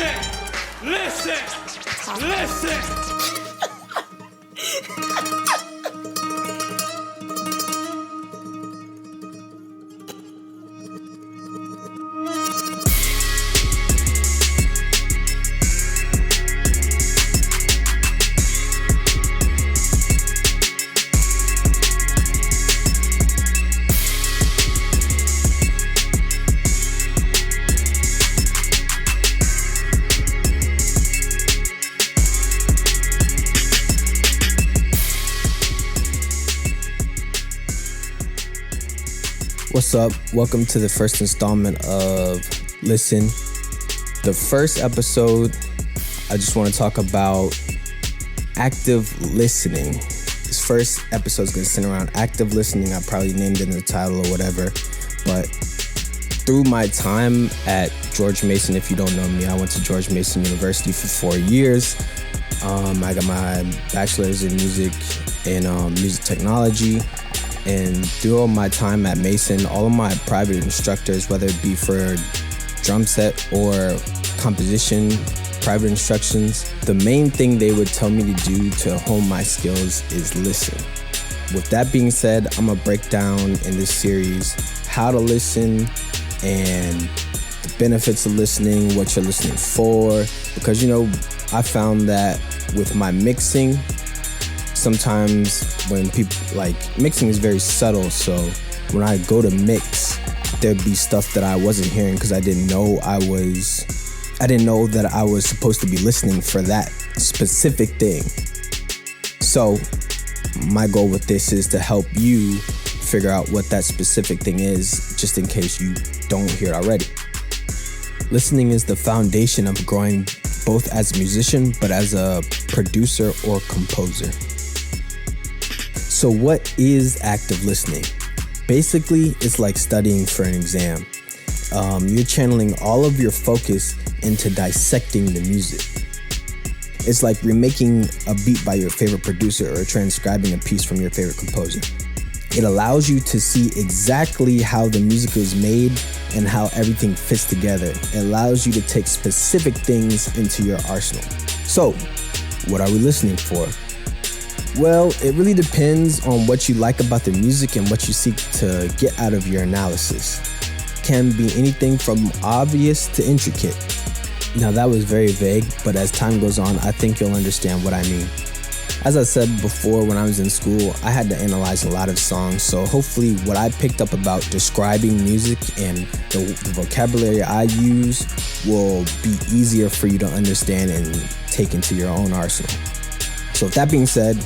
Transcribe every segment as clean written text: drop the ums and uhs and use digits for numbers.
Listen. What's up? Welcome to the first installment of Listen. The first episode, I just want to talk about active listening. This first episode is going to center around active listening. I probably named it in the title or whatever. But through my time at George Mason, if you don't know me, I went to George Mason University for 4 years. I got my bachelor's in music and music technology. And through my time at Mason, all of my private instructors, whether it be for drum set or composition, private instructions, the main thing they would tell me to do to hone my skills is listen. With that being said, I'm going to break down in this series how to listen and the benefits of listening, what you're listening for. Because, I found that with my mixing, sometimes when people mixing is very subtle, so when I go to mix, there'd be stuff that I wasn't hearing because I didn't know that I was supposed to be listening for that specific thing. So my goal with this is to help you figure out what that specific thing is, just in case you don't hear it already. Listening is the foundation of growing both as a musician, but as a producer or composer. So what is active listening? Basically, it's like studying for an exam. You're channeling all of your focus into dissecting the music. It's like remaking a beat by your favorite producer or transcribing a piece from your favorite composer. It allows you to see exactly how the music was made and how everything fits together. It allows you to take specific things into your arsenal. So, what are we listening for? Well, it really depends on what you like about the music and what you seek to get out of your analysis. It can be anything from obvious to intricate. Now that was very vague, but as time goes on, I think you'll understand what I mean. As I said before, when I was in school, I had to analyze a lot of songs, so hopefully what I picked up about describing music and the vocabulary I use will be easier for you to understand and take into your own arsenal. So with that being said,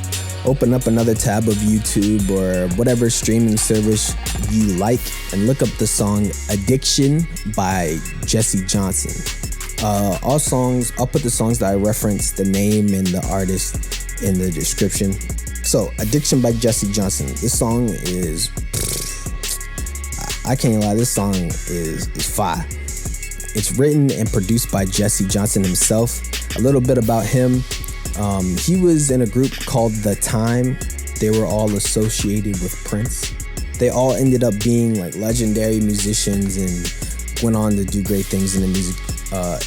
open up another tab of YouTube or whatever streaming service you like and look up the song Addiction by Jesse Johnson. All songs, I'll put the songs that I reference, the name and the artist in the description. So Addiction by Jesse Johnson. This song is, I can't lie, this song is fire. It's written and produced by Jesse Johnson himself. A little bit about him. He was in a group called The Time. They were all associated with Prince. They all ended up being legendary musicians and went on to do great things in the music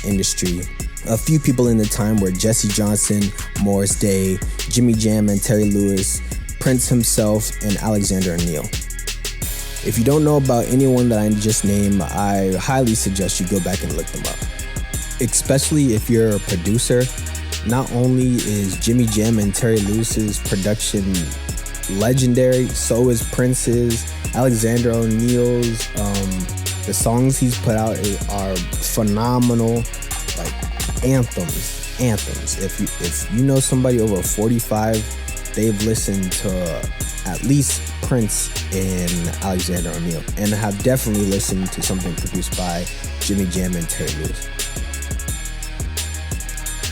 industry. A few people in The Time were Jesse Johnson, Morris Day, Jimmy Jam and Terry Lewis, Prince himself, and Alexander O'Neal. If you don't know about anyone that I just named, I highly suggest you go back and look them up. Especially if you're a producer. Not only is Jimmy Jam and Terry Lewis's production legendary, so is Prince's, Alexander O'Neal's. The songs he's put out are phenomenal, anthems. If you know somebody over 45, they've listened to at least Prince and Alexander O'Neal, and have definitely listened to something produced by Jimmy Jam and Terry Lewis.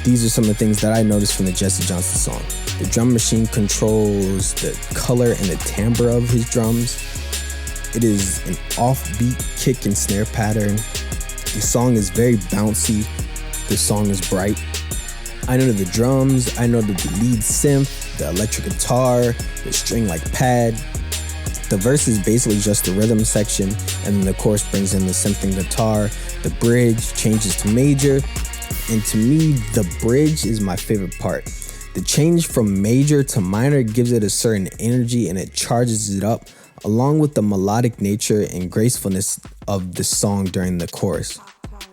These are some of the things that I noticed from the Jesse Johnson song. The drum machine controls the color and the timbre of his drums. It is an offbeat kick and snare pattern. The song is very bouncy. The song is bright. I know the drums, I know the lead synth, the electric guitar, the string-like pad. The verse is basically just the rhythm section, and then the chorus brings in the synthic guitar. The bridge changes to major. And to me, the bridge is my favorite part. The change from major to minor gives it a certain energy and it charges it up, along with the melodic nature and gracefulness of the song during the chorus.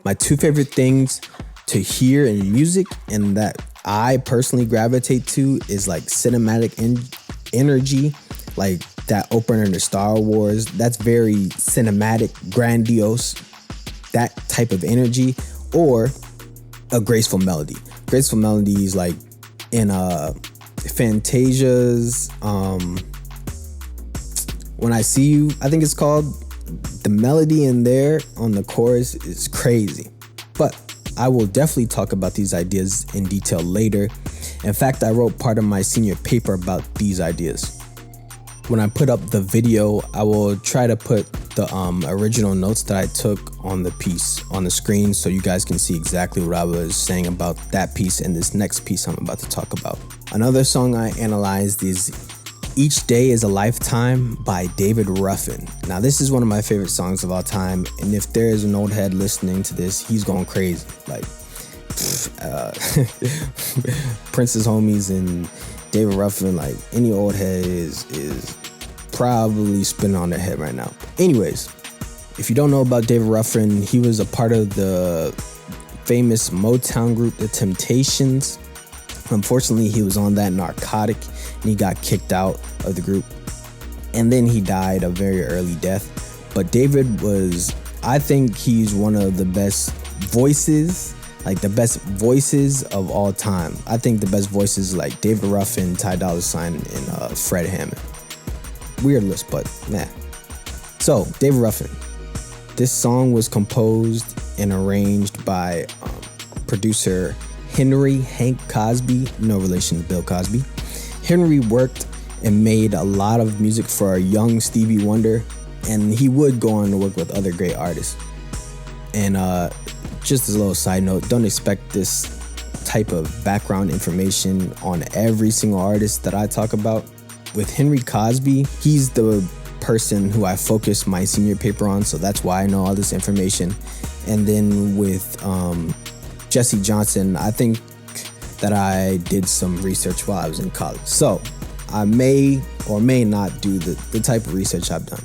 My two favorite things to hear in music and that I personally gravitate to is like cinematic energy, like that opener to Star Wars. That's very cinematic, grandiose, that type of energy, or a graceful melody. Graceful melodies like in Fantasia's When I See You, I think it's called. The melody in there on the chorus is crazy. But I will definitely talk about these ideas in detail later. In fact, I wrote part of my senior paper about these ideas. When I put up the video, I will try to put the original notes that I took on the piece on the screen so you guys can see exactly what I was saying about that piece and this next piece I'm about to talk about. Another song I analyzed is Each Day is a Lifetime by David Ruffin. Now, this is one of my favorite songs of all time, and if there is an old head listening to this, he's going crazy. Like, Prince's homies and David Ruffin, like any old head is probably spinning on their head right now. Anyways, if you don't know about David Ruffin, he was a part of the famous Motown group, The Temptations. Unfortunately, he was on that narcotic and he got kicked out of the group. And then he died a very early death. But David was, I think he's one of the best voices, like the best voices of all time. I think the best voices like David Ruffin, Ty Dolla $ign, and Fred Hammond. Weird list, but nah. So, David Ruffin. This song was composed and arranged by producer Henry Hank Cosby, no relation to Bill Cosby. Henry worked and made a lot of music for a young Stevie Wonder, and he would go on to work with other great artists. And just as a little side note, don't expect this type of background information on every single artist that I talk about. With Henry Cosby, he's the person who I focused my senior paper on, so that's why I know all this information. And then with Jesse Johnson, I think that I did some research while I was in college. So I may or may not do the type of research I've done.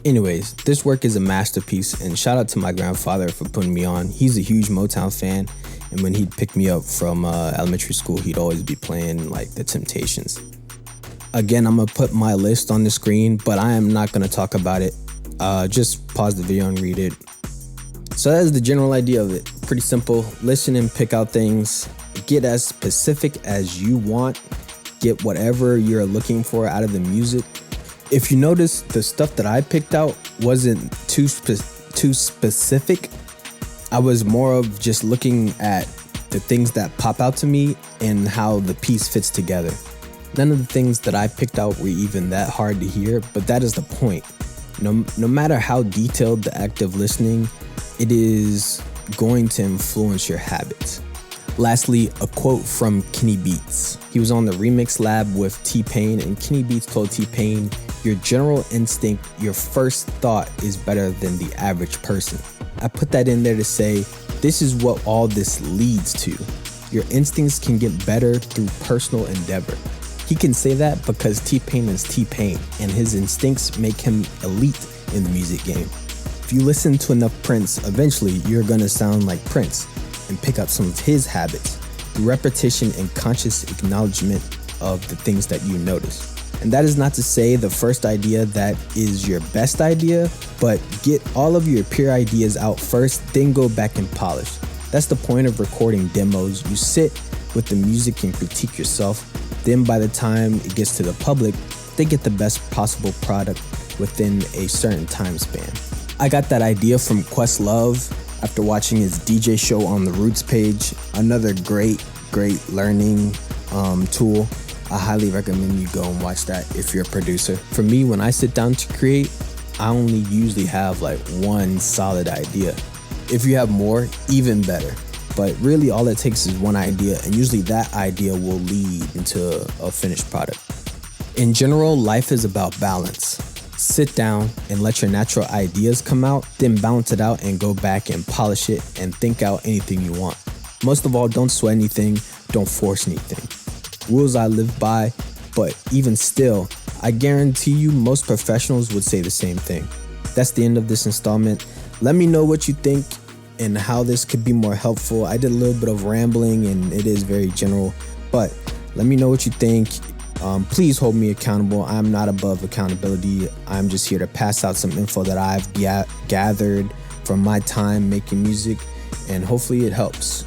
Anyways, this work is a masterpiece, and shout out to my grandfather for putting me on. He's a huge Motown fan, and when he'd pick me up from elementary school, he'd always be playing like The Temptations. Again, I'm gonna put my list on the screen, but I am not gonna talk about it. Just pause the video and read it. So that is the general idea of it. Pretty simple. Listen and pick out things. Get as specific as you want. Get whatever you're looking for out of the music. If you notice, the stuff that I picked out wasn't too specific. I was more of just looking at the things that pop out to me and how the piece fits together. None of the things that I picked out were even that hard to hear, but that is the point. No matter how detailed the act of listening, it is going to influence your habits. Lastly, a quote from Kenny Beats. He was on the Remix Lab with T-Pain, and Kenny Beats told T-Pain, "Your general instinct, your first thought is better than the average person." I put that in there to say, this is what all this leads to. Your instincts can get better through personal endeavor. He can say that because T-Pain is T-Pain, and his instincts make him elite in the music game. If you listen to enough Prince, eventually you're gonna sound like Prince and pick up some of his habits through repetition and conscious acknowledgement of the things that you notice. And that is not to say the first idea that is your best idea, but get all of your pure ideas out first, then go back and polish. That's the point of recording demos. You sit with the music and critique yourself. Then by the time it gets to the public, they get the best possible product within a certain time span. I got that idea from Questlove after watching his DJ show on the Roots page. Another great learning tool. I highly recommend you go and watch that if you're a producer. For me, when I sit down to create, I only usually have like one solid idea. If you have more, even better. But really all it takes is one idea, and usually that idea will lead into a finished product. In general, life is about balance. Sit down and let your natural ideas come out, then balance it out and go back and polish it and think out anything you want. Most of all, don't sweat anything, don't force anything. Rules I live by, but even still, I guarantee you most professionals would say the same thing. That's the end of this installment. Let me know what you think and how this could be more helpful. I did a little bit of rambling and it is very general, but let me know what you think. Please hold me accountable. I'm not above accountability. I'm just here to pass out some info that I've gathered from my time making music, and hopefully it helps.